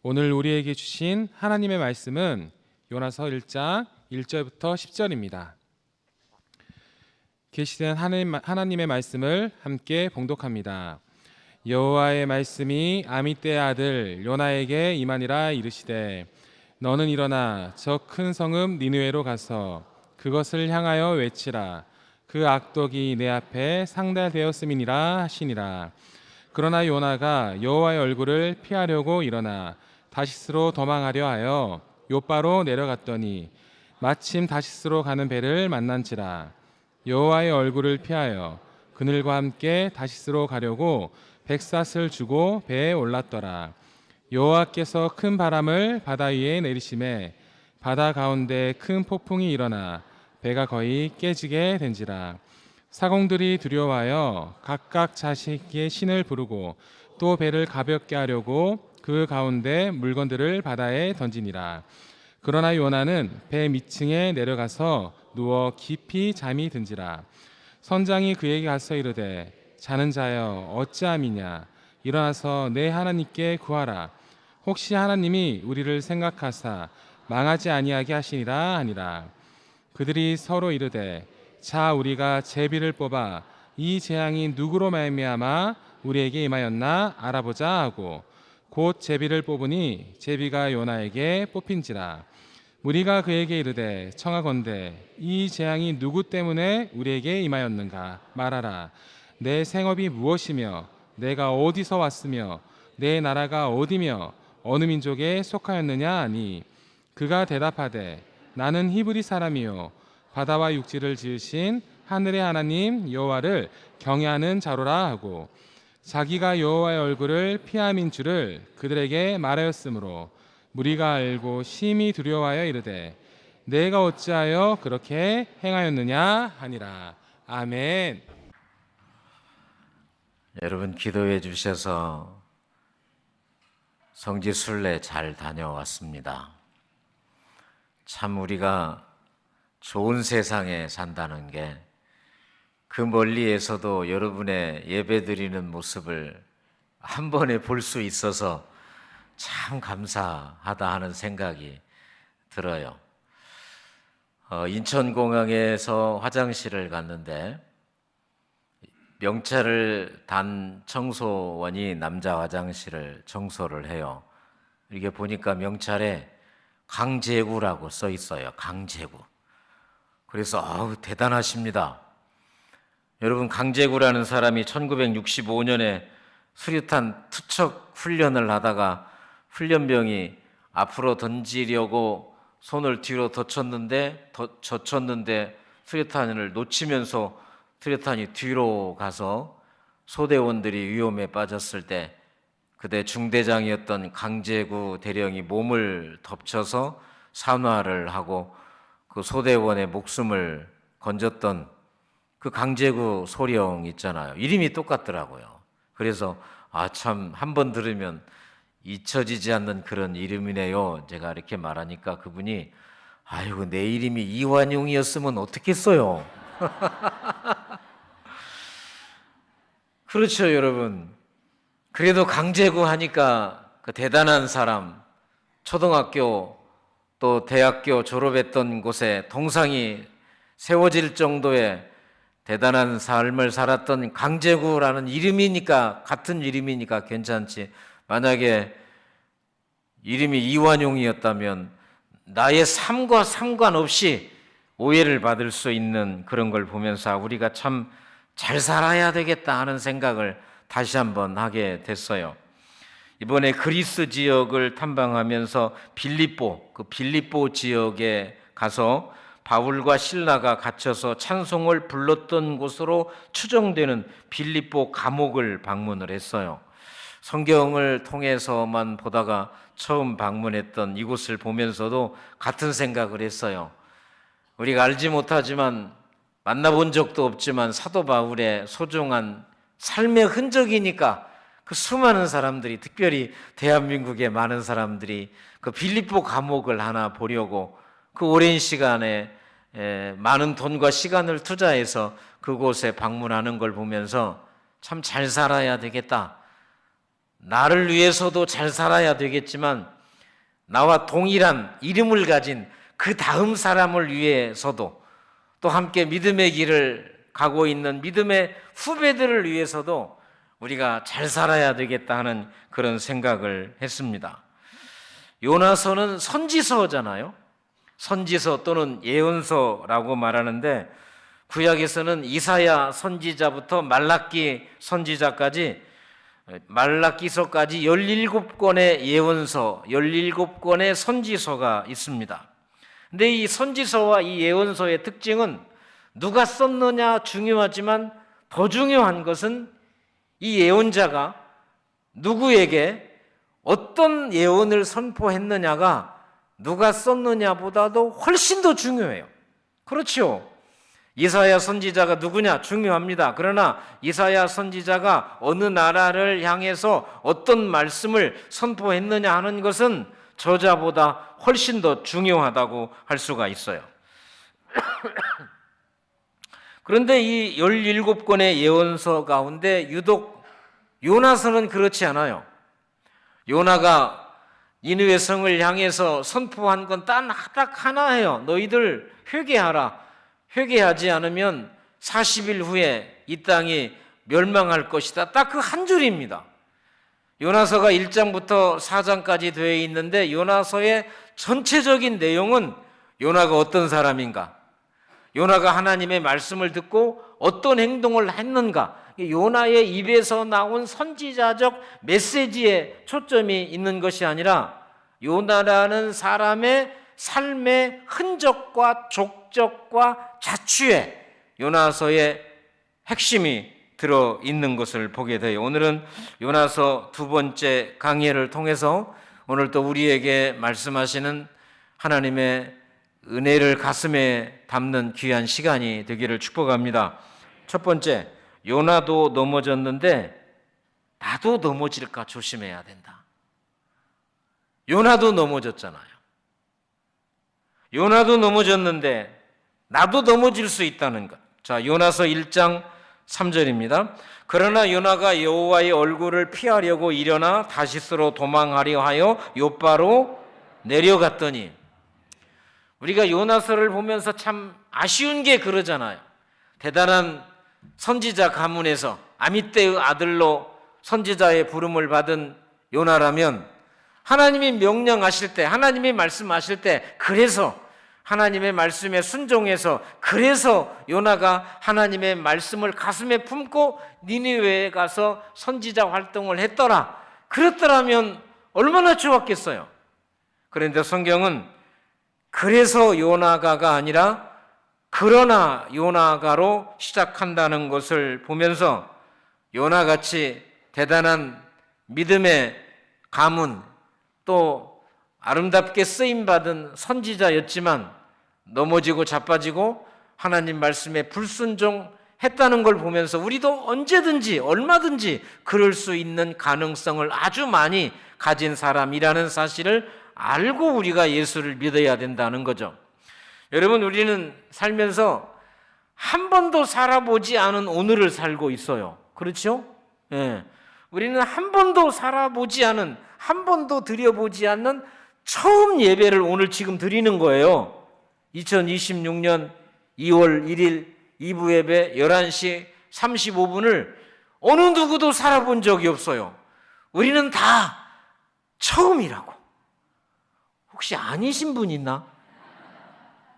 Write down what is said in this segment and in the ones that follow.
오늘 우리에게 주신 하나님의 말씀은 요나서 1장 1절부터 10절입니다. 계시된 하나님의 말씀을 함께 봉독합니다. 여호와의 말씀이 아미떼의 아들 요나에게 임하니라. 이르시되 너는 일어나 저 큰 성읍 니느웨로 가서 그것을 향하여 외치라. 그 악독이 내 앞에 상달되었음이니라 하시니라. 그러나 요나가 여호와의 얼굴을 피하려고 일어나 다시스로 도망하려 하여 욥바로 내려갔더니 마침 다시스로 가는 배를 만난지라. 여호와의 얼굴을 피하여 그늘과 함께 다시스로 가려고 백삿을 주고 배에 올랐더라. 여호와께서 큰 바람을 바다 위에 내리심에 바다 가운데 큰 폭풍이 일어나 배가 거의 깨지게 된지라. 사공들이 두려워하여 각각 자식의 신을 부르고 또 배를 가볍게 하려고 그 가운데 물건들을 바다에 던지니라. 그러나 요나는 배 밑층에 내려가서 누워 깊이 잠이 든지라. 선장이 그에게 가서 이르되 자는 자여 어찌함이냐. 일어나서 내 하나님께 구하라. 혹시 하나님이 우리를 생각하사 망하지 아니하게 하시니라 하니라. 그들이 서로 이르되 자 우리가 제비를 뽑아 이 재앙이 누구로 말미암아 우리에게 임하였나 알아보자 하고 곧 제비를 뽑으니 제비가 요나에게 뽑힌지라. 무리가 그에게 이르되 청하건대 이 재앙이 누구 때문에 우리에게 임하였는가 말하라. 내 생업이 무엇이며 내가 어디서 왔으며 내 나라가 어디며 어느 민족에 속하였느냐 하니 그가 대답하되 나는 히브리 사람이요 바다와 육지를 지으신 하늘의 하나님 여호와를 경외하는 자로라 하고 자기가 여호와의 얼굴을 피함인 줄을 그들에게 말하였으므로 무리가 알고 심히 두려워하여 이르되 내가 어찌하여 그렇게 행하였느냐 하니라. 아멘. 여러분 기도해 주셔서 성지 순례 잘 다녀왔습니다. 참 우리가 좋은 세상에 산다는 게 그 멀리에서도 여러분의 예배드리는 모습을 한 번에 볼 수 있어서 참 감사하다 하는 생각이 들어요. 인천공항에서 화장실을 갔는데 명찰을 단 청소원이 남자 화장실을 청소를 해요. 이게 보니까 명찰에 강제구라고 써 있어요. 강제구. 그래서 대단하십니다. 여러분 강제구라는 사람이 1965년에 수류탄 투척 훈련을 하다가 훈련병이 앞으로 던지려고 손을 뒤로 젖혔는데 수류탄을 놓치면서 수류탄이 뒤로 가서 소대원들이 위험에 빠졌을 때 그때 중대장이었던 강제구 대령이 몸을 덮쳐서 산화를 하고 그 소대원의 목숨을 건졌던 그 강제구 소령 있잖아요. 이름이 똑같더라고요. 그래서 참 한 번 들으면 잊혀지지 않는 그런 이름이네요. 제가 이렇게 말하니까 그분이 아이고 내 이름이 이완용이었으면 어떻겠어요. 그렇죠 여러분. 그래도 강제구 하니까 그 대단한 사람, 초등학교 또 대학교 졸업했던 곳에 동상이 세워질 정도의 대단한 삶을 살았던 강제구라는 이름이니까 같은 이름이니까 괜찮지. 만약에 이름이 이완용이었다면 나의 삶과 상관없이 오해를 받을 수 있는 그런 걸 보면서 우리가 참 잘 살아야 되겠다 하는 생각을 다시 한번 하게 됐어요. 이번에 그리스 지역을 탐방하면서 빌립보 지역에 가서 바울과 실라가 갇혀서 찬송을 불렀던 곳으로 추정되는 빌립보 감옥을 방문을 했어요. 성경을 통해서만 보다가 처음 방문했던 이곳을 보면서도 같은 생각을 했어요. 우리가 알지 못하지만 만나본 적도 없지만 사도 바울의 소중한 삶의 흔적이니까 그 수많은 사람들이, 특별히 대한민국의 많은 사람들이 그 빌립보 감옥을 하나 보려고 그 오랜 시간에 많은 돈과 시간을 투자해서 그곳에 방문하는 걸 보면서 참 잘 살아야 되겠다. 나를 위해서도 잘 살아야 되겠지만 나와 동일한 이름을 가진 그 다음 사람을 위해서도 또 함께 믿음의 길을 가고 있는 믿음의 후배들을 위해서도 우리가 잘 살아야 되겠다 하는 그런 생각을 했습니다. 요나서는 선지서잖아요. 선지서 또는 예언서라고 말하는데 구약에서는 이사야 선지자부터 말라기 선지자까지 말라기서까지 17권의 예언서, 17권의 선지서가 있습니다. 근데 이 선지서와 이 예언서의 특징은 누가 썼느냐 중요하지만 더 중요한 것은 이 예언자가 누구에게 어떤 예언을 선포했느냐가 누가 썼느냐보다도 훨씬 더 중요해요. 그렇죠? 이사야 선지자가 누구냐 중요합니다. 그러나 이사야 선지자가 어느 나라를 향해서 어떤 말씀을 선포했느냐 하는 것은 저자보다 훨씬 더 중요하다고 할 수가 있어요. 그런데 이 17권의 예언서 가운데 유독 요나서는 그렇지 않아요. 요나가 니느웨 성을 향해서 선포한 건 딱 하나예요. 너희들 회개하라. 회개하지 않으면 40일 후에 이 땅이 멸망할 것이다. 딱 그 한 줄입니다. 요나서가 1장부터 4장까지 되어 있는데 요나서의 전체적인 내용은 요나가 어떤 사람인가, 요나가 하나님의 말씀을 듣고 어떤 행동을 했는가, 요나의 입에서 나온 선지자적 메시지에 초점이 있는 것이 아니라 요나라는 사람의 삶의 흔적과 족적과 자취에 요나서의 핵심이 들어있는 것을 보게 돼요. 오늘은 요나서 두 번째 강의를 통해서 오늘 또 우리에게 말씀하시는 하나님의 은혜를 가슴에 담는 귀한 시간이 되기를 축복합니다. 첫 번째, 요나도 넘어졌는데 나도 넘어질까 조심해야 된다. 요나도 넘어졌잖아요. 요나도 넘어졌는데 나도 넘어질 수 있다는 것. 자, 요나서 1장 3절입니다. 그러나 요나가 여호와의 얼굴을 피하려고 일어나 다시스로 도망하려 하여 욥바로 내려갔더니, 우리가 요나서를 보면서 참 아쉬운 게 그러잖아요. 대단한 선지자 가문에서 아미떼의 아들로 선지자의 부름을 받은 요나라면 하나님이 명령하실 때, 하나님이 말씀하실 때, 그래서 하나님의 말씀에 순종해서, 그래서 요나가 하나님의 말씀을 가슴에 품고 니느웨에 가서 선지자 활동을 했더라. 그랬더라면 얼마나 좋았겠어요. 그런데 성경은 그래서 요나가가 아니라 그러나 요나가로 시작한다는 것을 보면서 요나같이 대단한 믿음의 가문, 또 아름답게 쓰임받은 선지자였지만 넘어지고 자빠지고 하나님 말씀에 불순종했다는 걸 보면서 우리도 언제든지 얼마든지 그럴 수 있는 가능성을 아주 많이 가진 사람이라는 사실을 알고 우리가 예수를 믿어야 된다는 거죠. 여러분, 우리는 살면서 한 번도 살아보지 않은 오늘을 살고 있어요. 그렇죠? 예. 우리는 한 번도 살아보지 않은, 한 번도 드려보지 않는 처음 예배를 오늘 지금 드리는 거예요. 2026년 2월 1일 2부 예배 11시 35분을 어느 누구도 살아본 적이 없어요. 우리는 다 처음이라고. 혹시 아니신 분 있나?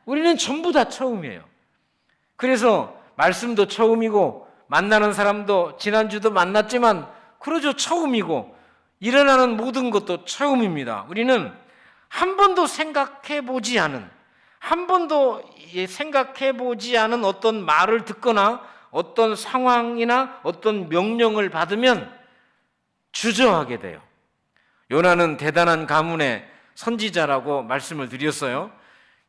우리는 전부 다 처음이에요. 그래서 말씀도 처음이고 만나는 사람도 지난주도 만났지만 그러죠, 처음이고 일어나는 모든 것도 처음입니다. 우리는 한 번도 생각해보지 않은, 한 번도 생각해보지 않은 어떤 말을 듣거나 어떤 상황이나 어떤 명령을 받으면 주저하게 돼요. 요나는 대단한 가문의 선지자라고 말씀을 드렸어요.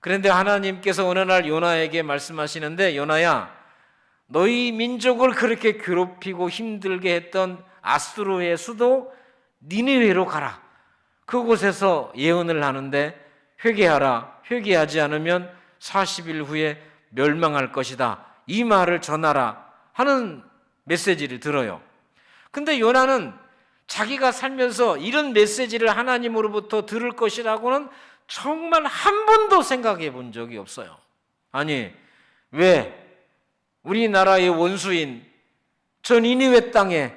그런데 하나님께서 어느 날 요나에게 말씀하시는데, 요나야, 너희 민족을 그렇게 괴롭히고 힘들게 했던 아수르의 수도 니느웨로 가라. 그곳에서 예언을 하는데 회개하라. 회개하지 않으면 40일 후에 멸망할 것이다. 이 말을 전하라 하는 메시지를 들어요. 근데 요나는 자기가 살면서 이런 메시지를 하나님으로부터 들을 것이라고는 정말 한 번도 생각해 본 적이 없어요. 아니, 왜 우리나라의 원수인 저 니느웨 땅에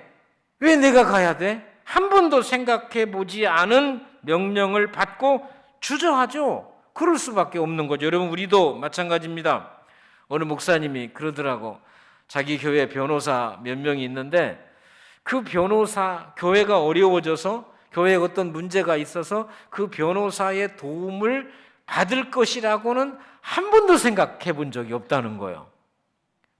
왜 내가 가야 돼? 한 번도 생각해 보지 않은 명령을 받고 주저하죠. 그럴 수밖에 없는 거죠. 여러분, 우리도 마찬가지입니다. 어느 목사님이 그러더라고. 자기 교회 변호사 몇 명이 있는데 그 변호사, 교회가 어려워져서 교회에 어떤 문제가 있어서 그 변호사의 도움을 받을 것이라고는 한 번도 생각해 본 적이 없다는 거예요.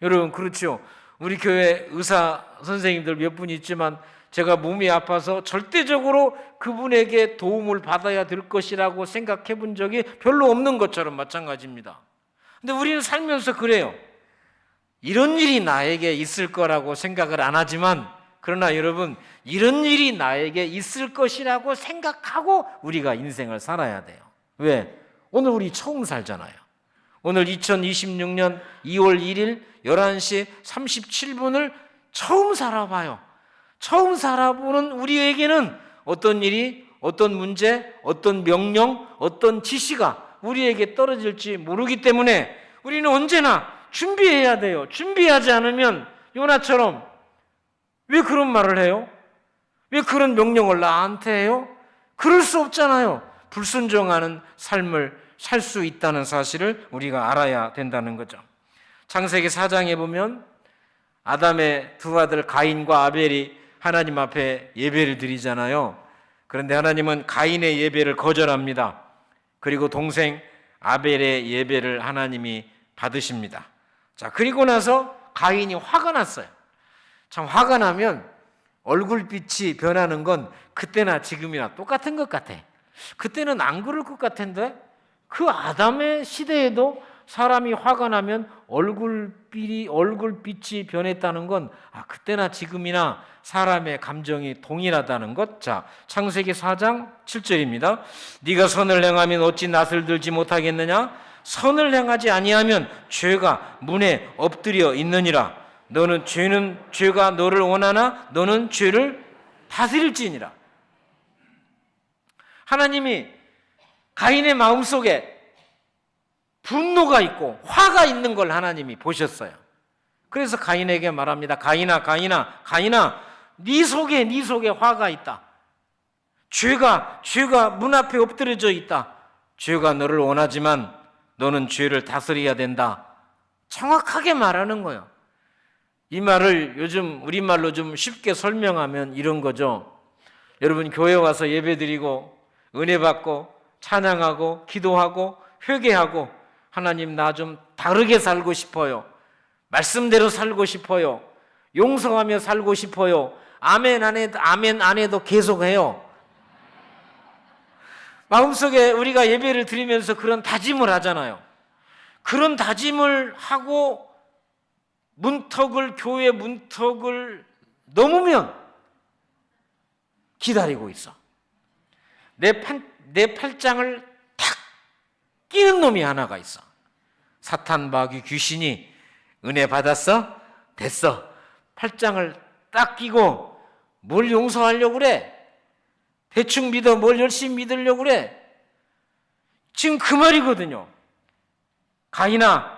여러분, 그렇죠. 우리 교회 의사 선생님들 몇 분 있지만 제가 몸이 아파서 절대적으로 그분에게 도움을 받아야 될 것이라고 생각해 본 적이 별로 없는 것처럼 마찬가지입니다. 근데 우리는 살면서 그래요. 이런 일이 나에게 있을 거라고 생각을 안 하지만, 그러나 여러분, 이런 일이 나에게 있을 것이라고 생각하고 우리가 인생을 살아야 돼요. 왜? 오늘 우리 처음 살잖아요. 오늘 2026년 2월 1일 11시 37분을 처음 살아봐요. 처음 살아보는 우리에게는 어떤 일이, 어떤 문제, 어떤 명령, 어떤 지시가 우리에게 떨어질지 모르기 때문에 우리는 언제나 준비해야 돼요. 준비하지 않으면 요나처럼 왜 그런 말을 해요? 왜 그런 명령을 나한테 해요? 그럴 수 없잖아요. 불순종하는 삶을 살 수 있다는 사실을 우리가 알아야 된다는 거죠. 창세기 4장에 보면 아담의 두 아들 가인과 아벨이 하나님 앞에 예배를 드리잖아요. 그런데 하나님은 가인의 예배를 거절합니다. 그리고 동생 아벨의 예배를 하나님이 받으십니다. 자, 그리고 나서 가인이 화가 났어요. 참, 화가 나면 얼굴빛이 변하는 건 그때나 지금이나 똑같은 것 같아. 그때는 안 그럴 것 같은데 그 아담의 시대에도 사람이 화가 나면 얼굴빛이 변했다는 건 그때나 지금이나 사람의 감정이 동일하다는 것. 자, 창세기 4장 7절입니다. 네가 선을 행하면 어찌 낯을 들지 못하겠느냐? 선을 행하지 아니하면 죄가 문에 엎드려 있느니라. 너는 죄가 너를 원하나 너는 죄를 다스릴지니라. 하나님이 가인의 마음속에 분노가 있고 화가 있는 걸 하나님이 보셨어요. 그래서 가인에게 말합니다. 가인아, 네 속에 화가 있다. 죄가 문 앞에 엎드려져 있다. 죄가 너를 원하지만 너는 죄를 다스려야 된다. 정확하게 말하는 거예요. 이 말을 요즘 우리말로 좀 쉽게 설명하면 이런 거죠. 여러분, 교회 와서 예배드리고 은혜 받고 찬양하고 기도하고 회개하고 하나님, 나 좀 다르게 살고 싶어요. 말씀대로 살고 싶어요. 용서하며 살고 싶어요. 아멘 안 해도 계속해요. 마음속에 우리가 예배를 드리면서 그런 다짐을 하잖아요. 그런 다짐을 하고 교회 문턱을 넘으면 기다리고 있어. 내 팔짱을 탁 끼는 놈이 하나가 있어. 사탄 마귀 귀신이 은혜 받았어? 됐어. 팔짱을 딱 끼고 뭘 용서하려고 그래? 대충 믿어 뭘 열심히 믿으려고 그래? 지금 그 말이거든요. 가인아,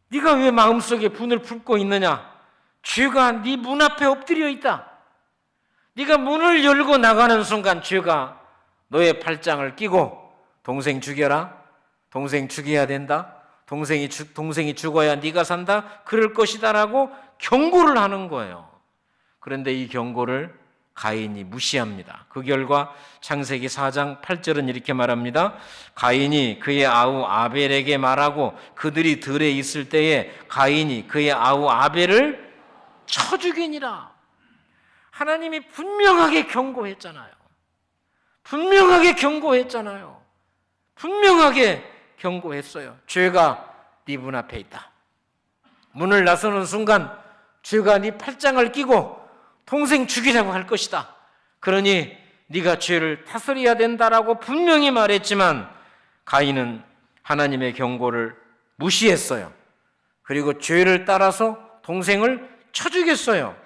네가 왜 마음속에 분을 품고 있느냐? 죄가 네 문 앞에 엎드려 있다. 네가 문을 열고 나가는 순간 죄가 너의 팔짱을 끼고 동생 죽여라. 동생 죽여야 된다. 동생이 죽어야 네가 산다. 그럴 것이다라고 경고를 하는 거예요. 그런데 이 경고를 가인이 무시합니다. 그 결과 창세기 4장 8절은 이렇게 말합니다. 가인이 그의 아우 아벨에게 말하고 그들이 들에 있을 때에 가인이 그의 아우 아벨을 쳐 죽이니라. 하나님이 분명하게 경고했잖아요. 분명하게 경고했어요. 죄가 네 문 앞에 있다. 문을 나서는 순간 죄가 네 팔짱을 끼고 동생 죽이라고 할 것이다. 그러니 네가 죄를 다스려야 된다라고 분명히 말했지만 가인은 하나님의 경고를 무시했어요. 그리고 죄를 따라서 동생을 쳐 죽였어요.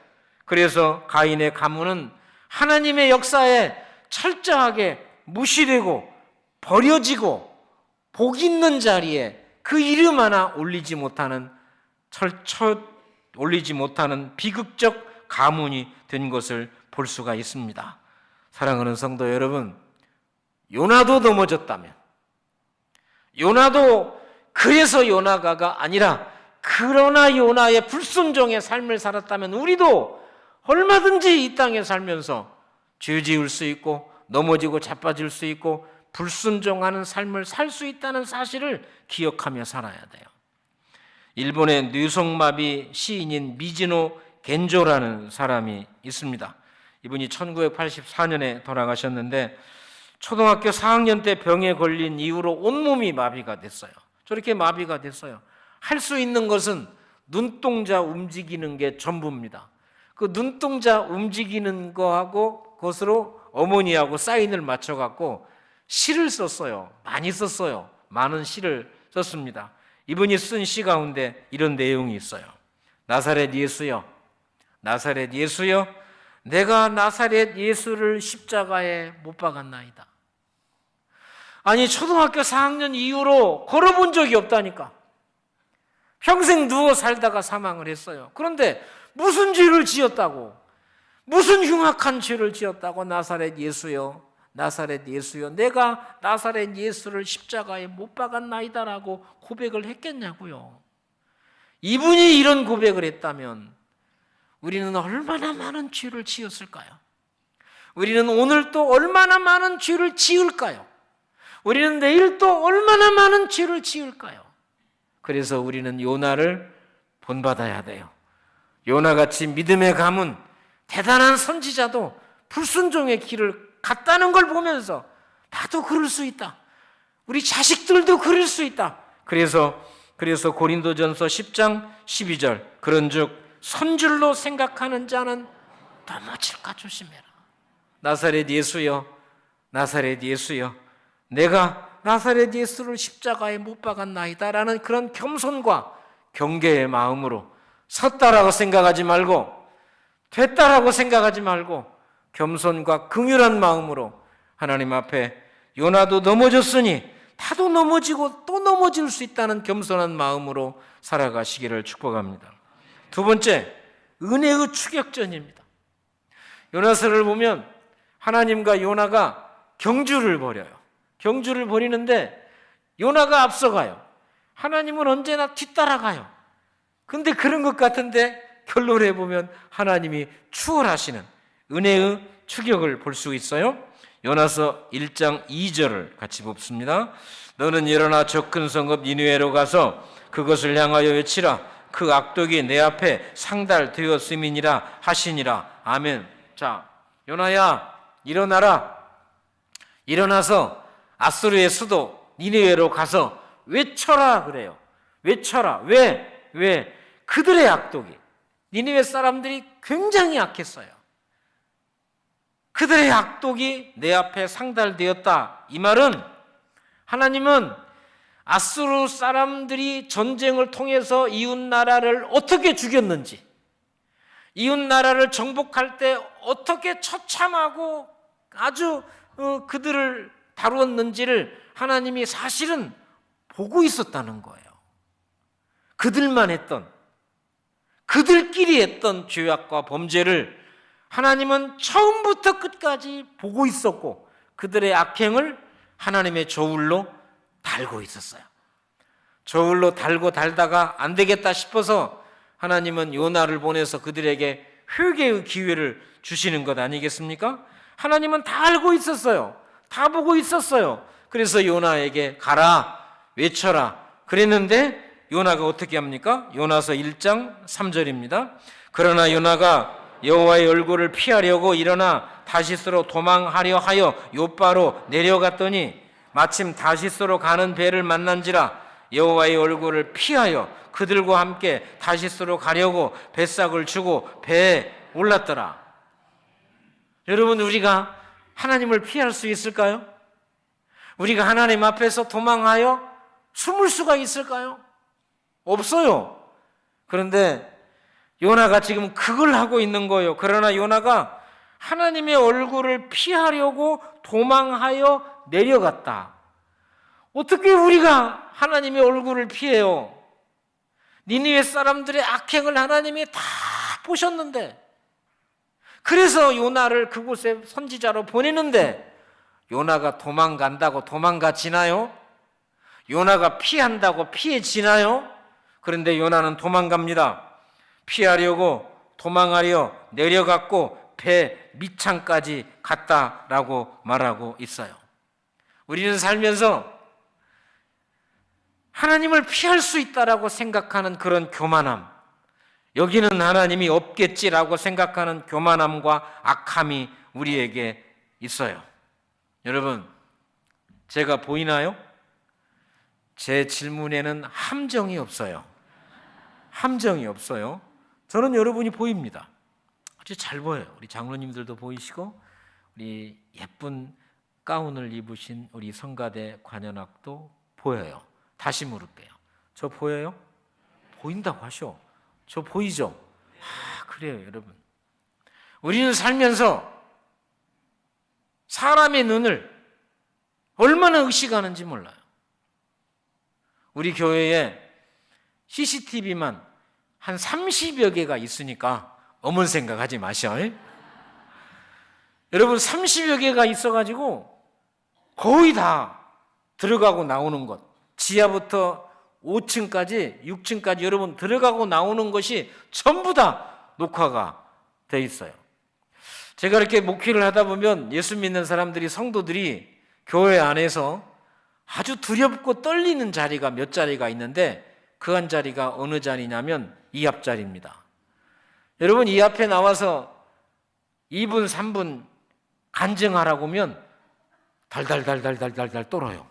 그래서 가인의 가문은 하나님의 역사에 철저하게 무시되고 버려지고 복 있는 자리에 그 이름 하나 올리지 못하는 올리지 못하는 비극적 가문이 된 것을 볼 수가 있습니다. 사랑하는 성도 여러분, 요나도 넘어졌다면, 요나도 그래서 요나가가 아니라 그러나 요나의 불순종의 삶을 살았다면 우리도 얼마든지 이 땅에 살면서 죄 지을 수 있고 넘어지고 자빠질 수 있고 불순종하는 삶을 살 수 있다는 사실을 기억하며 살아야 돼요. 일본의 뇌성마비 시인인 미즈노 겐조라는 사람이 있습니다. 이분이 1984년에 돌아가셨는데 초등학교 4학년 때 병에 걸린 이후로 온몸이 마비가 됐어요. 저렇게 마비가 됐어요. 할 수 있는 것은 눈동자 움직이는 게 전부입니다. 그 눈동자 움직이는 거하고 그것으로 어머니하고 사인을 맞춰갖고 시를 썼어요. 많이 썼어요. 많은 시를 썼습니다. 이분이 쓴 시 가운데 이런 내용이 있어요. 나사렛 예수여, 나사렛 예수여, 내가 나사렛 예수를 십자가에 못 박았나이다. 아니, 초등학교 4학년 이후로 걸어본 적이 없다니까. 평생 누워 살다가 사망을 했어요. 그런데 무슨 죄를 지었다고, 무슨 흉악한 죄를 지었다고 나사렛 예수여, 나사렛 예수여, 내가 나사렛 예수를 십자가에 못 박았나이다라고 고백을 했겠냐고요. 이분이 이런 고백을 했다면 우리는 얼마나 많은 죄를 지었을까요? 우리는 오늘 또 얼마나 많은 죄를 지을까요? 우리는 내일 또 얼마나 많은 죄를 지을까요? 그래서 우리는 요나를 본받아야 돼요. 요나같이 믿음의 가문, 대단한 선지자도 불순종의 길을 갔다는 걸 보면서 나도 그럴 수 있다. 우리 자식들도 그럴 수 있다. 그래서 고린도전서 10장 12절 그런즉 선줄로 생각하는 자는 넘어질까 조심해라. 나사렛 예수여, 나사렛 예수여, 내가 나사렛 예수를 십자가에 못 박았나이다라는 그런 겸손과 경계의 마음으로 섰다라고 생각하지 말고 됐다라고 생각하지 말고 겸손과 긍휼한 마음으로 하나님 앞에 요나도 넘어졌으니 나도 넘어지고 또 넘어질 수 있다는 겸손한 마음으로 살아가시기를 축복합니다. 두 번째, 은혜의 추격전입니다. 요나서를 보면 하나님과 요나가 경주를 벌여요. 경주를 벌이는데 요나가 앞서가요. 하나님은 언제나 뒤따라가요. 근데 그런 것 같은데 결론에 보면 하나님이 추월하시는 은혜의 추격을 볼 수 있어요. 요나서 1장 2절을 같이 봅습니다. 너는 일어나 저 큰 성읍 니느웨로 가서 그것을 향하여 외치라. 그 악독이 내 앞에 상달되었음이니라 하시니라. 아멘. 자, 요나야 일어나라. 일어나서 아수르의 수도 니느웨로 가서 외쳐라 그래요. 외쳐라. 왜? 그들의 악독이, 니느웨 사람들이 굉장히 악했어요. 그들의 악독이 내 앞에 상달되었다. 이 말은 하나님은 아수르 사람들이 전쟁을 통해서 이웃 나라를 어떻게 죽였는지, 이웃 나라를 정복할 때 어떻게 처참하고 아주 그들을 다루었는지를 하나님이 사실은 보고 있었다는 거예요. 그들만 했던, 그들끼리 했던 죄악과 범죄를 하나님은 처음부터 끝까지 보고 있었고 그들의 악행을 하나님의 저울로 달고 있었어요. 저울로 달다가 안 되겠다 싶어서 하나님은 요나를 보내서 그들에게 회개의 기회를 주시는 것 아니겠습니까? 하나님은 다 알고 있었어요. 다 보고 있었어요. 그래서 요나에게 가라, 외쳐라 그랬는데 요나가 어떻게 합니까? 요나서 1장 3절입니다. 그러나 요나가 여호와의 얼굴을 피하려고 일어나 다시스로 도망하려 하여 요바로 내려갔더니 마침 다시스로 가는 배를 만난지라. 여호와의 얼굴을 피하여 그들과 함께 다시스로 가려고 뱃삭을 주고 배에 올랐더라. 여러분, 우리가 하나님을 피할 수 있을까요? 우리가 하나님 앞에서 도망하여 숨을 수가 있을까요? 없어요. 그런데 요나가 지금 그걸 하고 있는 거예요. 그러나 요나가 하나님의 얼굴을 피하려고 도망하여 내려갔다. 어떻게 우리가 하나님의 얼굴을 피해요? 니느웨 사람들의 악행을 하나님이 다 보셨는데, 그래서 요나를 그곳에 선지자로 보내는데 요나가 도망간다고 도망가지나요? 요나가 피한다고 피해지나요? 그런데 요나는 도망갑니다. 피하려고 도망하려 내려갔고 배 밑창까지 갔다라고 말하고 있어요. 우리는 살면서 하나님을 피할 수 있다라고 생각하는 그런 교만함, 여기는 하나님이 없겠지라고 생각하는 교만함과 악함이 우리에게 있어요. 여러분, 제가 보이나요? 제 질문에는 함정이 없어요. 함정이 없어요. 저는 여러분이 보입니다. 아주 잘 보여요. 우리 장로님들도 보이시고, 우리 예쁜 가운을 입으신 우리 성가대 관현악도 보여요. 다시 물을게요. 저 보여요? 보인다고 하셔. 저 보이죠? 그래요, 여러분. 우리는 살면서 사람의 눈을 얼마나 의식하는지 몰라요. 우리 교회에 CCTV만 한 30여 개가 있으니까 어문 생각하지 마셔. 여러분, 30여 개가 있어가지고 거의 다 들어가고 나오는 것, 지하부터 5층까지 6층까지 여러분 들어가고 나오는 것이 전부 다 녹화가 돼 있어요. 제가 이렇게 목회를 하다 보면 예수 믿는 사람들이, 성도들이 교회 안에서 아주 두렵고 떨리는 자리가 몇 자리가 있는데, 그 한 자리가 어느 자리냐면 이 앞자리입니다. 여러분, 이 앞에 나와서 2분 3분 간증하라고 하면 달달달달달달달 떨어요.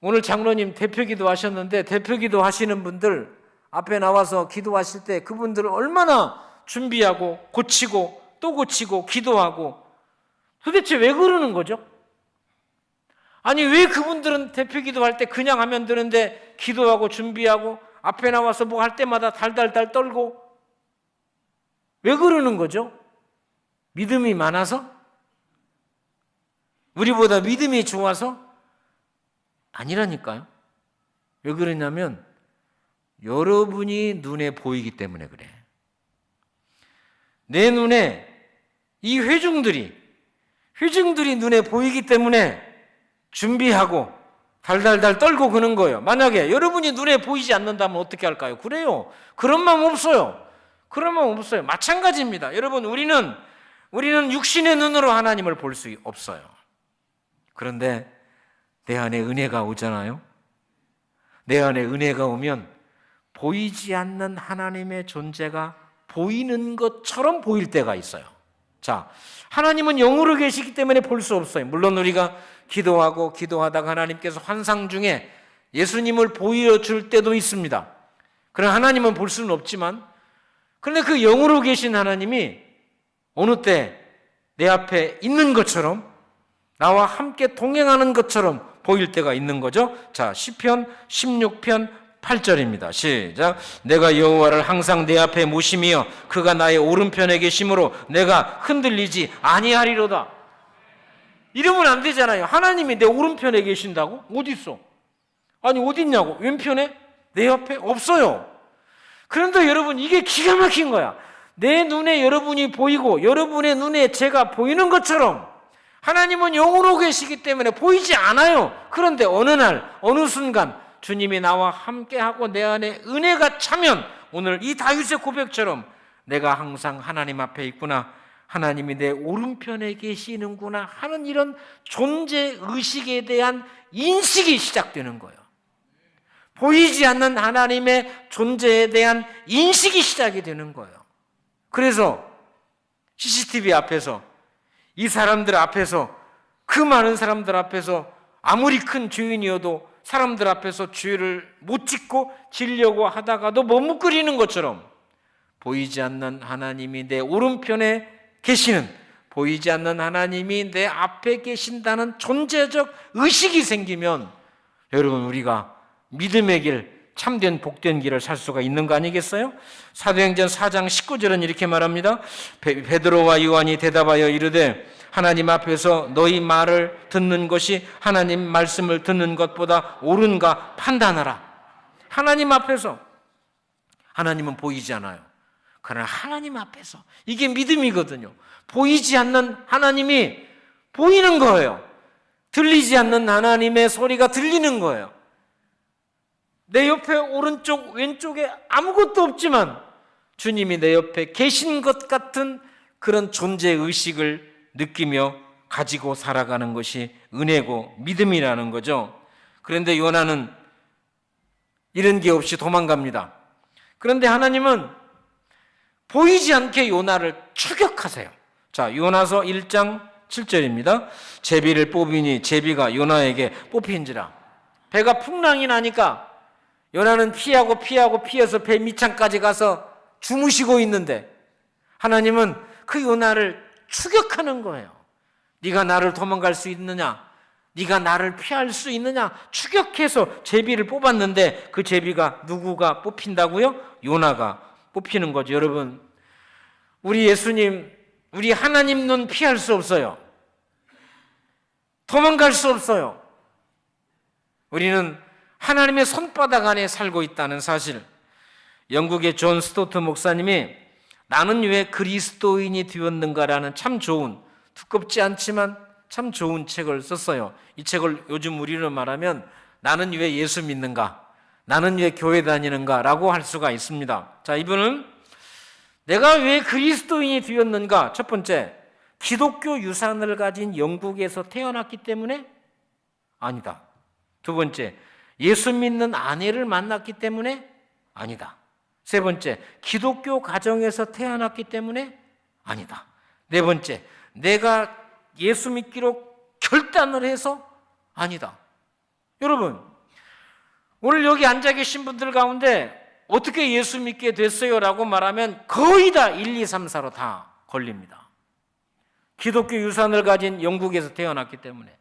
오늘 장로님 대표기도 하셨는데, 대표기도 하시는 분들 앞에 나와서 기도하실 때 그분들을 얼마나 준비하고 고치고 또 고치고 기도하고, 도대체 왜 그러는 거죠? 아니, 왜 그분들은 대표기도 할 때 그냥 하면 되는데 기도하고 준비하고 앞에 나와서 뭐 할 때마다 달달달 떨고, 왜 그러는 거죠? 믿음이 많아서? 우리보다 믿음이 좋아서? 아니라니까요. 왜 그러냐면 여러분이 눈에 보이기 때문에 그래. 내 눈에 이 회중들이 눈에 보이기 때문에 준비하고 달달달 떨고 그는 거예요. 만약에 여러분이 눈에 보이지 않는다면 어떻게 할까요? 그래요. 그런 마음 없어요. 그런 마음 없어요. 마찬가지입니다. 여러분, 우리는 육신의 눈으로 하나님을 볼 수 없어요. 그런데 내 안에 은혜가 오잖아요. 내 안에 은혜가 오면 보이지 않는 하나님의 존재가 보이는 것처럼 보일 때가 있어요. 자, 하나님은 영으로 계시기 때문에 볼 수 없어요. 물론 우리가 기도하고 기도하다가 하나님께서 환상 중에 예수님을 보여줄 때도 있습니다. 그러나 하나님은 볼 수는 없지만, 그런데 그 영으로 계신 하나님이 어느 때 내 앞에 있는 것처럼, 나와 함께 동행하는 것처럼 보일 때가 있는 거죠. 자, 시편 16편 8절입니다. 시작. 내가 여호와를 항상 내 앞에 모심이여 그가 나의 오른편에 계심으로 내가 흔들리지 아니하리로다. 이러면 안 되잖아요. 하나님이 내 오른편에 계신다고? 어디 있어? 아니, 어디 있냐고? 왼편에? 내 옆에? 없어요. 그런데 여러분, 이게 기가 막힌 거야. 내 눈에 여러분이 보이고 여러분의 눈에 제가 보이는 것처럼 하나님은 영으로 계시기 때문에 보이지 않아요. 그런데 어느 날, 어느 순간 주님이 나와 함께하고 내 안에 은혜가 차면, 오늘 이 다윗의 고백처럼 내가 항상 하나님 앞에 있구나, 하나님이 내 오른편에 계시는구나 하는 이런 존재의식에 대한 인식이 시작되는 거예요. 보이지 않는 하나님의 존재에 대한 인식이 시작이 되는 거예요. 그래서 CCTV 앞에서, 이 사람들 앞에서, 그 많은 사람들 앞에서 아무리 큰 죄인이어도 사람들 앞에서 죄를 못 짓고 지려고 하다가도 머뭇거리는 것처럼 보이지 않는 하나님이 내 오른편에 계시는, 보이지 않는 하나님이 내 앞에 계신다는 존재적 의식이 생기면, 여러분, 우리가 믿음의 길, 참된 복된 길을 살 수가 있는 거 아니겠어요? 사도행전 4장 19절은 이렇게 말합니다. 베드로와 요한이 대답하여 이르되 하나님 앞에서 너희 말을 듣는 것이 하나님 말씀을 듣는 것보다 옳은가 판단하라. 하나님 앞에서, 하나님은 보이지 않아요. 그러나 하나님 앞에서, 이게 믿음이거든요. 보이지 않는 하나님이 보이는 거예요. 들리지 않는 하나님의 소리가 들리는 거예요. 내 옆에 오른쪽 왼쪽에 아무것도 없지만 주님이 내 옆에 계신 것 같은 그런 존재의식을 느끼며 가지고 살아가는 것이 은혜고 믿음이라는 거죠. 그런데 요나는 이런 게 없이 도망갑니다. 그런데 하나님은 보이지 않게 요나를 추격하세요. 자, 요나서 1장 7절입니다. 제비를 뽑으니 제비가 요나에게 뽑힌지라. 배가 풍랑이 나니까 요나는 피해서 배 밑창까지 가서 주무시고 있는데 하나님은 그 요나를 추격하는 거예요. 네가 나를 도망갈 수 있느냐? 네가 나를 피할 수 있느냐? 추격해서 제비를 뽑았는데 그 제비가 누구가 뽑힌다고요? 요나가 뽑히는 거죠. 여러분, 우리 예수님, 우리 하나님 눈 피할 수 없어요. 도망갈 수 없어요. 우리는 하나님의 손바닥 안에 살고 있다는 사실. 영국의 존 스토트 목사님이 나는 왜 그리스도인이 되었는가라는 참 좋은, 두껍지 않지만 참 좋은 책을 썼어요. 이 책을 요즘 우리로 말하면 나는 왜 예수 믿는가? 나는 왜 교회 다니는가? 라고 할 수가 있습니다. 자, 이분은 내가 왜 그리스도인이 되었는가? 첫 번째, 기독교 유산을 가진 영국에서 태어났기 때문에? 아니다. 두 번째, 예수 믿는 아내를 만났기 때문에? 아니다. 세 번째, 기독교 가정에서 태어났기 때문에? 아니다. 네 번째, 내가 예수 믿기로 결단을 해서? 아니다. 여러분, 오늘 여기 앉아 계신 분들 가운데 어떻게 예수 믿게 됐어요? 라고 말하면 거의 다 1, 2, 3, 4로 다 걸립니다. 기독교 유산을 가진 영국에서 태어났기 때문에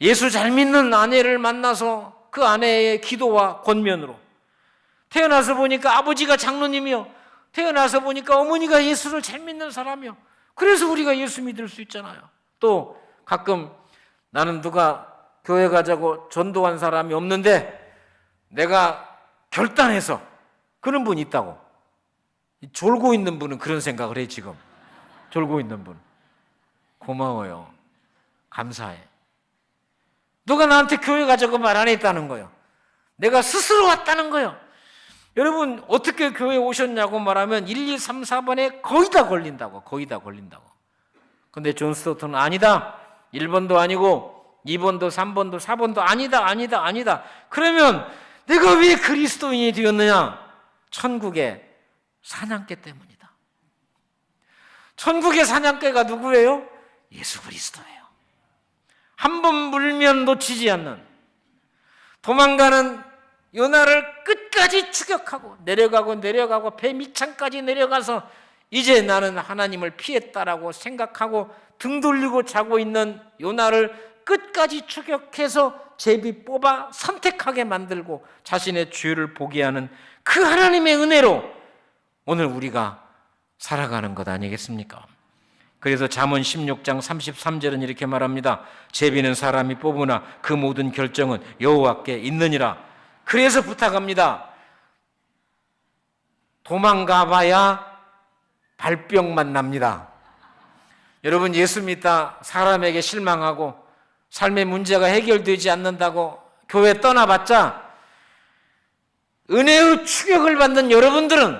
예수 잘 믿는 아내를 만나서 그 아내의 기도와 권면으로 태어나서 보니까 아버지가 장로님이요, 태어나서 보니까 어머니가 예수를 잘 믿는 사람이요, 그래서 우리가 예수 믿을 수 있잖아요. 또 가끔 나는 누가 교회 가자고 전도한 사람이 없는데 내가 결단해서, 그런 분이 있다고. 졸고 있는 분은 그런 생각을 해. 지금 졸고 있는 분 고마워요, 감사해. 누가 나한테 교회 가자고 말 안 했다는 거예요. 내가 스스로 왔다는 거예요. 여러분, 어떻게 교회에 오셨냐고 말하면 1, 2, 3, 4번에 거의 다 걸린다고. 거의 다 걸린다고. 근데 존 스토트는 아니다. 1번도 아니고 2번도 3번도 4번도 아니다. 그러면 내가 왜 그리스도인이 되었느냐? 천국의 사냥개 때문이다. 천국의 사냥개가 누구예요? 예수 그리스도예요. 한 번 물면 놓치지 않는, 도망가는 요나를 끝까지 추격하고 내려가고 배 밑창까지 내려가서 이제 나는 하나님을 피했다라고 생각하고 등 돌리고 자고 있는 요나를 끝까지 추격해서 제비 뽑아 선택하게 만들고 자신의 죄를 보게 하는 그 하나님의 은혜로 오늘 우리가 살아가는 것 아니겠습니까? 그래서 잠언 16장 33절은 이렇게 말합니다. 제비는 사람이 뽑으나 그 모든 결정은 여호와께 있느니라. 그래서 부탁합니다. 도망가봐야 발병만 납니다. 여러분, 예수 믿다 사람에게 실망하고 삶의 문제가 해결되지 않는다고 교회 떠나봤자 은혜의 추격을 받는 여러분들은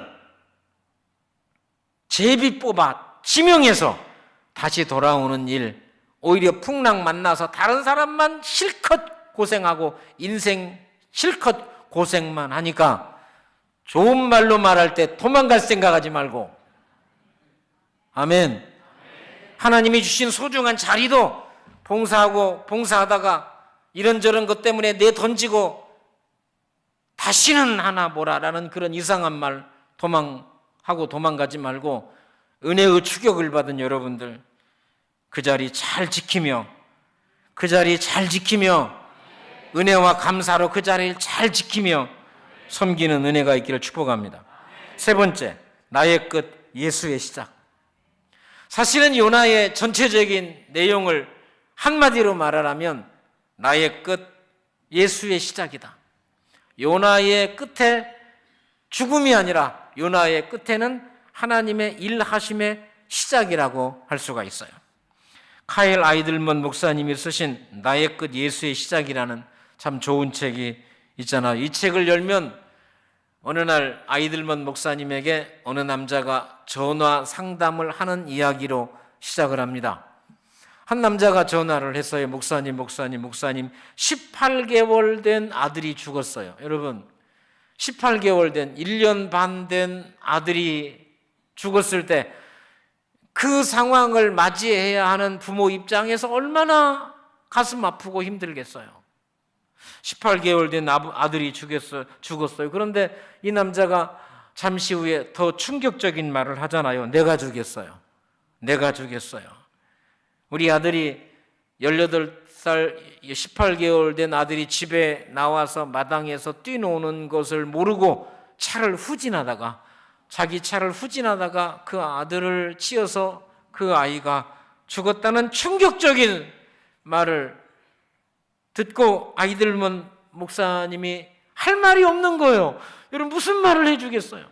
제비 뽑아 지명해서 다시 돌아오는 일, 오히려 풍랑 만나서 다른 사람만 실컷 고생하고 인생 실컷 고생만 하니까 좋은 말로 말할 때 도망갈 생각하지 말고, 아멘. 하나님이 주신 소중한 자리도 봉사하다가 이런저런 것 때문에 내 던지고 다시는 하나 보라라는 그런 이상한 말 도망가지 말고 은혜의 추격을 받은 여러분들 그 자리 잘 지키며 은혜와 감사로 그 자리를 잘 지키며 섬기는 은혜가 있기를 축복합니다. 세 번째, 나의 끝 예수의 시작. 사실은 요나의 전체적인 내용을 한마디로 말하라면 나의 끝 예수의 시작이다. 요나의 끝에 죽음이 아니라 요나의 끝에는 하나님의 일하심의 시작이라고 할 수가 있어요. 카일 아이들먼 목사님이 쓰신 나의 끝 예수의 시작이라는 참 좋은 책이 있잖아요. 이 책을 열면 어느 날 아이들먼 목사님에게 어느 남자가 전화 상담을 하는 이야기로 시작을 합니다. 한 남자가 전화를 했어요. 목사님 18개월 된 아들이 죽었어요. 여러분 18개월 된 1년 반 된 아들이 죽었을 때 그 상황을 맞이해야 하는 부모 입장에서 얼마나 가슴 아프고 힘들겠어요. 18개월 된 아들이 죽었어요. 그런데 이 남자가 잠시 후에 더 충격적인 말을 하잖아요. 내가 죽였어요. 우리 아들이 18살 18개월 된 아들이 집에 나와서 마당에서 뛰노는 것을 모르고 자기 차를 후진하다가 그 아들을 치어서 그 아이가 죽었다는 충격적인 말을 듣고 아이들먼 목사님이 할 말이 없는 거예요. 여러분 무슨 말을 해주겠어요?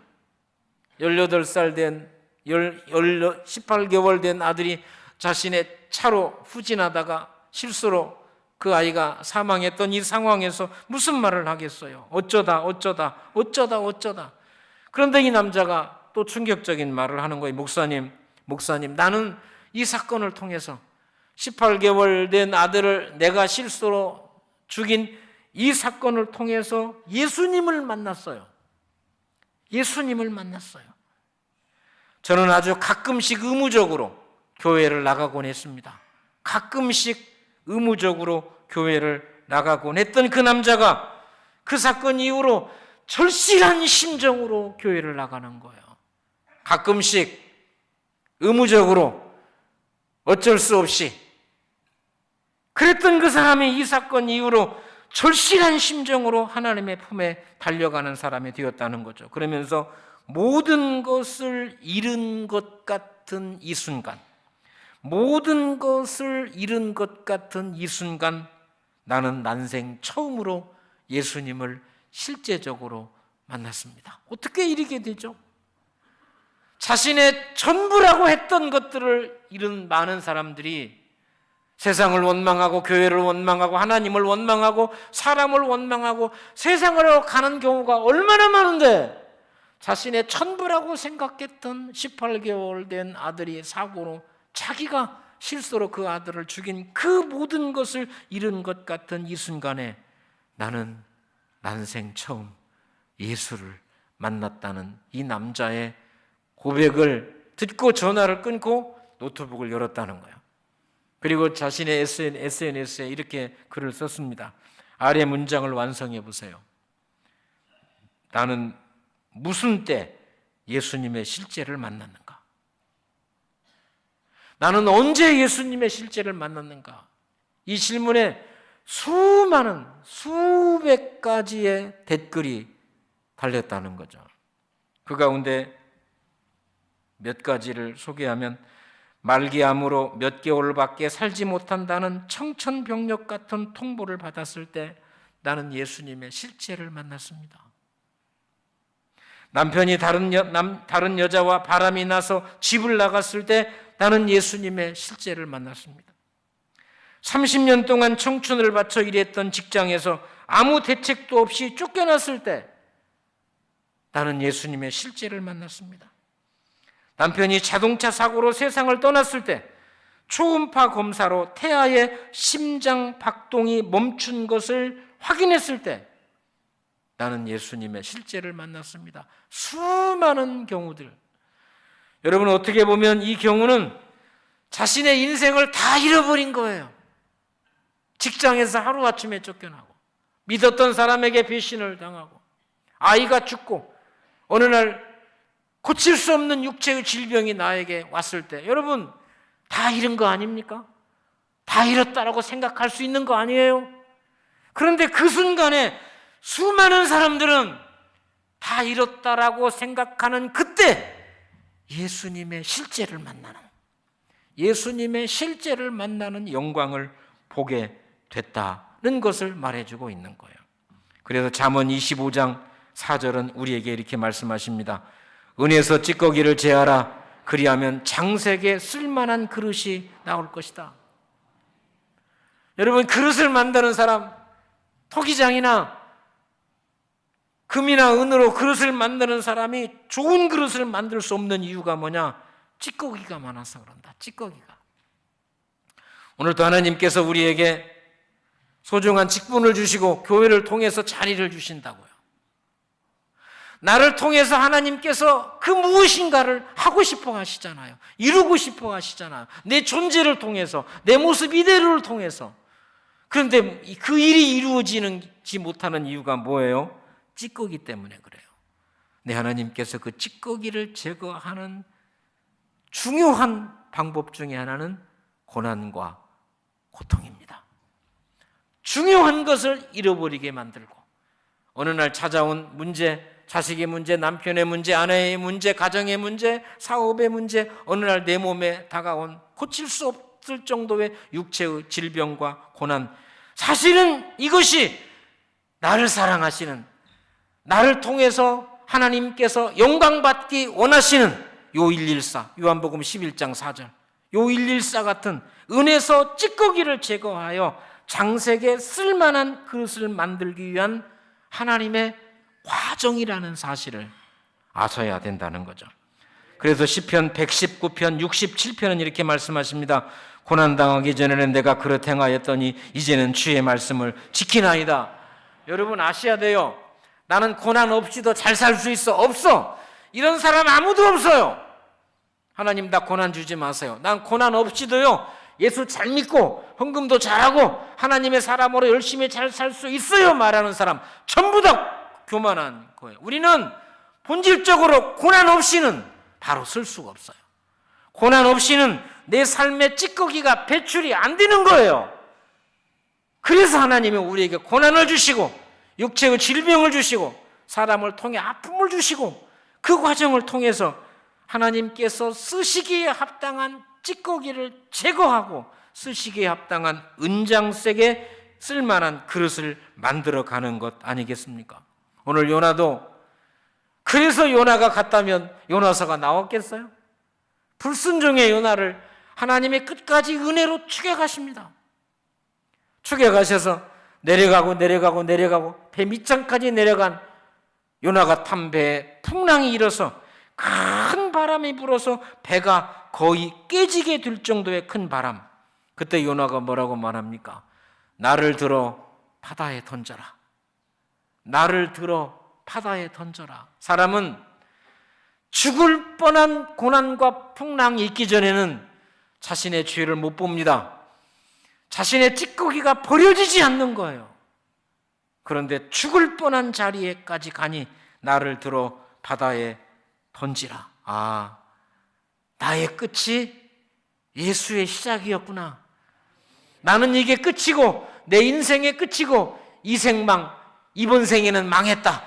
18살 된 18개월 된 아들이 자신의 차로 후진하다가 실수로 그 아이가 사망했던 이 상황에서 무슨 말을 하겠어요? 어쩌다. 그런데 이 남자가 또 충격적인 말을 하는 거예요. 목사님, 나는 이 사건을 통해서 18개월 된 아들을 내가 실수로 죽인 이 사건을 통해서 예수님을 만났어요. 저는 아주 가끔씩 의무적으로 교회를 나가곤 했습니다. 했던 그 남자가 그 사건 이후로 절실한 심정으로 교회를 나가는 거예요. 가끔씩 의무적으로 어쩔 수 없이 그랬던 그 사람이 이 사건 이후로 절실한 심정으로 하나님의 품에 달려가는 사람이 되었다는 거죠. 그러면서 모든 것을 잃은 것 같은 이 순간, 나는 난생 처음으로 예수님을 실제적으로 만났습니다. 어떻게 이렇게 되죠? 자신의 전부라고 했던 것들을 잃은 많은 사람들이 세상을 원망하고 교회를 원망하고 하나님을 원망하고 사람을 원망하고 세상으로 가는 경우가 얼마나 많은데 자신의 전부라고 생각했던 18개월 된 아들이 사고로 자기가 실수로 그 아들을 죽인 그 모든 것을 잃은 것 같은 이 순간에 나는 난생 처음 예수를 만났다는 이 남자의 고백을 듣고 전화를 끊고 노트북을 열었다는 거예요. 그리고 자신의 SNS에 이렇게 글을 썼습니다. 아래 문장을 완성해 보세요. 나는 무슨 때 예수님의 실제를 만났는가? 나는 언제 예수님의 실제를 만났는가? 이 질문에 수많은 수백 가지의 댓글이 달렸다는 거죠. 그 가운데 몇 가지를 소개하면 말기암으로 몇 개월밖에 살지 못한다는 청천벽력 같은 통보를 받았을 때 나는 예수님의 실제를 만났습니다. 남편이 다른 여자와 바람이 나서 집을 나갔을 때 나는 예수님의 실제를 만났습니다. 30년 동안 청춘을 바쳐 일했던 직장에서 아무 대책도 없이 쫓겨났을 때 나는 예수님의 실제를 만났습니다. 남편이 자동차 사고로 세상을 떠났을 때 초음파 검사로 태아의 심장 박동이 멈춘 것을 확인했을 때 나는 예수님의 실제를 만났습니다. 수많은 경우들. 여러분 어떻게 보면 이 경우는 자신의 인생을 다 잃어버린 거예요. 직장에서 하루아침에 쫓겨나고 믿었던 사람에게 배신을 당하고 아이가 죽고 어느 날 고칠 수 없는 육체의 질병이 나에게 왔을 때 여러분 다 잃은 거 아닙니까? 다 잃었다라고 생각할 수 있는 거 아니에요? 그런데 그 순간에 수많은 사람들은 다 잃었다라고 생각하는 그때 예수님의 실제를 만나는 영광을 보게 됐다는 것을 말해주고 있는 거예요. 그래서 잠언 25장 4절은 우리에게 이렇게 말씀하십니다. 은에서 찌꺼기를 제하라. 그리하면 장색에 쓸만한 그릇이 나올 것이다. 여러분, 그릇을 만드는 사람, 토기장이나 금이나 은으로 그릇을 만드는 사람이 좋은 그릇을 만들 수 없는 이유가 뭐냐? 찌꺼기가 많아서 그런다. 찌꺼기가. 오늘도 하나님께서 우리에게 소중한 직분을 주시고 교회를 통해서 자리를 주신다고요. 나를 통해서 하나님께서 그 무엇인가를 하고 싶어 하시잖아요. 이루고 싶어 하시잖아요. 내 존재를 통해서, 내 모습 이대로를 통해서. 그런데 그 일이 이루어지지 못하는 이유가 뭐예요? 찌꺼기 때문에 그래요. 네, 하나님께서 그 찌꺼기를 제거하는 중요한 방법 중에 하나는 고난과 고통입니다. 중요한 것을 잃어버리게 만들고 어느 날 찾아온 문제, 자식의 문제, 남편의 문제, 아내의 문제, 가정의 문제, 사업의 문제, 어느 날 내 몸에 다가온 고칠 수 없을 정도의 육체의 질병과 고난. 사실은 이것이 나를 사랑하시는, 나를 통해서 하나님께서 영광받기 원하시는 요 114, 요한복음 11장 4절, 요 114 같은 은에서 찌꺼기를 제거하여 장색에 쓸만한 그릇을 만들기 위한 하나님의 과정이라는 사실을 아셔야 된다는 거죠. 그래서 시편 119편 67편은 이렇게 말씀하십니다. 고난당하기 전에는 내가 그릇 행하였더니 이제는 주의 말씀을 지키나이다. 여러분 아셔야 돼요. 나는 고난 없이도 잘 살 수 있어. 없어. 이런 사람 아무도 없어요. 하나님 나 고난 주지 마세요. 난 고난 없이도요, 예수 잘 믿고 헌금도 잘하고 하나님의 사람으로 열심히 잘 살 수 있어요 말하는 사람 전부 다 교만한 거예요. 우리는 본질적으로 고난 없이는 바로 쓸 수가 없어요. 고난 없이는 내 삶의 찌꺼기가 배출이 안 되는 거예요. 그래서 하나님이 우리에게 고난을 주시고 육체의 질병을 주시고 사람을 통해 아픔을 주시고 그 과정을 통해서 하나님께서 쓰시기에 합당한 찌꺼기를 제거하고 쓰시기에 합당한 은장색에 쓸만한 그릇을 만들어가는 것 아니겠습니까? 오늘 요나도 그래서 요나가 갔다면 요나서가 나왔겠어요? 불순종의 요나를 하나님의 끝까지 은혜로 죽여가십니다. 죽여가셔서 내려가고 배 밑장까지 내려간 요나가 탄 배에 풍랑이 일어서 큰 바람이 불어서 배가 거의 깨지게 될 정도의 큰 바람. 그때 요나가 뭐라고 말합니까? 나를 들어 바다에 던져라. 나를 들어 바다에 던져라. 사람은 죽을 뻔한 고난과 풍랑이 있기 전에는 자신의 죄를 못 봅니다. 자신의 찌꺼기가 버려지지 않는 거예요. 그런데 죽을 뻔한 자리에까지 가니 나를 들어 바다에 던지라. 아, 나의 끝이 예수의 시작이었구나. 나는 이게 끝이고 내 인생의 끝이고 이 생망, 이번 생에는 망했다.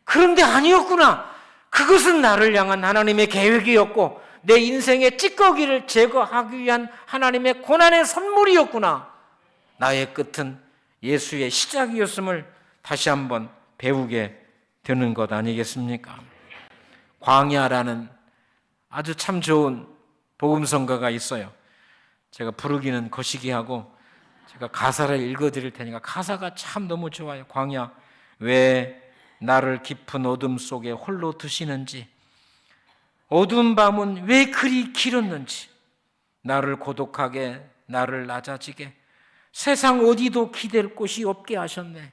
그런데 아니었구나. 그것은 나를 향한 하나님의 계획이었고 내 인생의 찌꺼기를 제거하기 위한 하나님의 고난의 선물이었구나. 나의 끝은 예수의 시작이었음을 다시 한번 배우게 되는 것 아니겠습니까? 광야라는 아주 참 좋은 복음성가가 있어요. 제가 부르기는 거시기하고 제가 가사를 읽어드릴 테니까 가사가 참 너무 좋아요. 광야, 왜 나를 깊은 어둠 속에 홀로 두시는지, 어두운 밤은 왜 그리 길었는지, 나를 고독하게, 나를 낮아지게, 세상 어디도 기댈 곳이 없게 하셨네.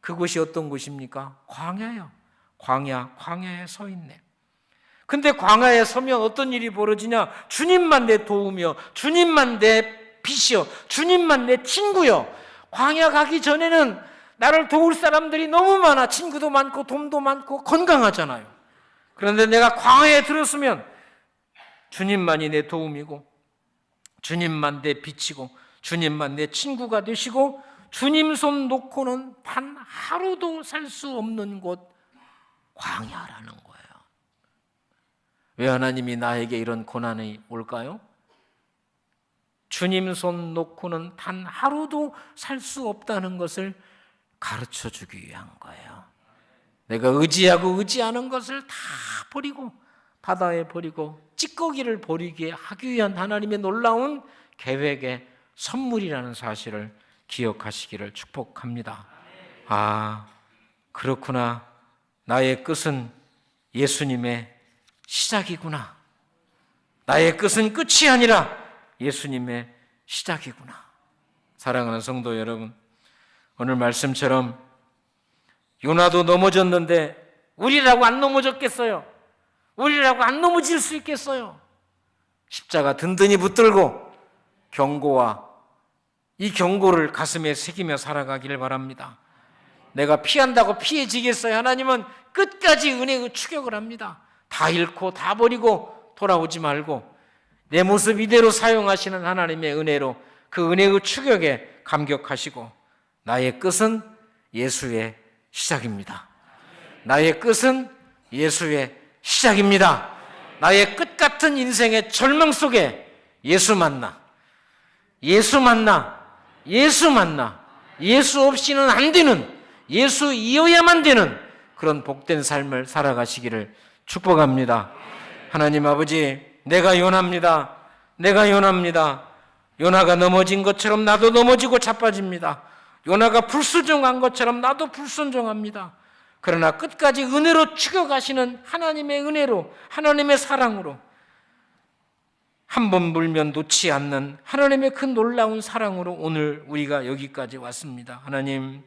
그곳이 어떤 곳입니까? 광야요. 광야에 서 있네. 근데 광야에 서면 어떤 일이 벌어지냐? 주님만 내 도우며, 주님만 내 빛이요, 주님만 내 친구요. 광야 가기 전에는 나를 도울 사람들이 너무 많아. 친구도 많고 돈도 많고 건강하잖아요. 그런데 내가 광야에 들었으면 주님만이 내 도움이고 주님만 내 빛이고 주님만 내 친구가 되시고 주님 손 놓고는 단 하루도 살 수 없는 곳 광야라는 거예요. 왜 하나님이 나에게 이런 고난이 올까요? 주님 손 놓고는 단 하루도 살 수 없다는 것을 가르쳐 주기 위한 거예요. 내가 의지하고 의지하는 것을 다 버리고 바다에 버리고 찌꺼기를 버리게 하기 위한 하나님의 놀라운 계획의 선물이라는 사실을 기억하시기를 축복합니다. 아, 그렇구나. 나의 끝은 예수님의 시작이구나. 나의 끝은 끝이 아니라 예수님의 시작이구나. 사랑하는 성도 여러분, 오늘 말씀처럼 요나도 넘어졌는데 우리라고 안 넘어졌겠어요? 우리라고 안 넘어질 수 있겠어요? 십자가 든든히 붙들고 경고와 이 경고를 가슴에 새기며 살아가기를 바랍니다. 내가 피한다고 피해지겠어요? 하나님은 끝까지 은혜의 추격을 합니다. 다 잃고 다 버리고 돌아오지 말고 내 모습 이대로 사용하시는 하나님의 은혜로 그 은혜의 추격에 감격하시고 나의 끝은 예수의 시작입니다. 나의 끝은 예수의 시작입니다. 나의 끝 같은 인생의 절망 속에 예수 만나, 예수 만나, 예수 만나, 예수 없이는 안 되는, 예수이어야만 되는 그런 복된 삶을 살아가시기를 축복합니다. 하나님 아버지, 내가 요나입니다. 내가 요나입니다. 요나가 넘어진 것처럼 나도 넘어지고 자빠집니다. 요나가 불순종한 것처럼 나도 불순종합니다. 그러나 끝까지 은혜로 추격하시는 하나님의 은혜로, 하나님의 사랑으로 한 번 물면 놓지 않는 하나님의 그 놀라운 사랑으로 오늘 우리가 여기까지 왔습니다. 하나님,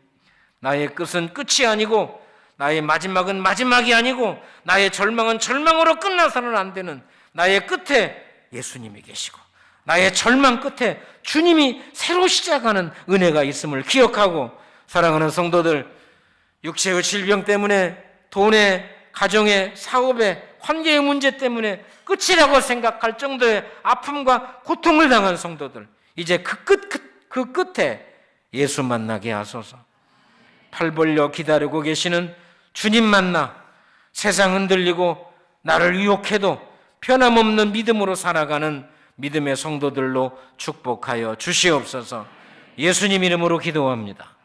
나의 끝은 끝이 아니고 나의 마지막은 마지막이 아니고 나의 절망은 절망으로 끝나서는 안 되는 나의 끝에 예수님이 계시고 나의 절망 끝에 주님이 새로 시작하는 은혜가 있음을 기억하고, 사랑하는 성도들, 육체의 질병 때문에 돈의, 가정의, 사업의, 관계의 문제 때문에 끝이라고 생각할 정도의 아픔과 고통을 당한 성도들, 이제 그 끝에 예수 만나게 하소서. 팔 벌려 기다리고 계시는 주님 만나 세상 흔들리고 나를 유혹해도 변함없는 믿음으로 살아가는 믿음의 성도들로 축복하여 주시옵소서. 예수님 이름으로 기도합니다.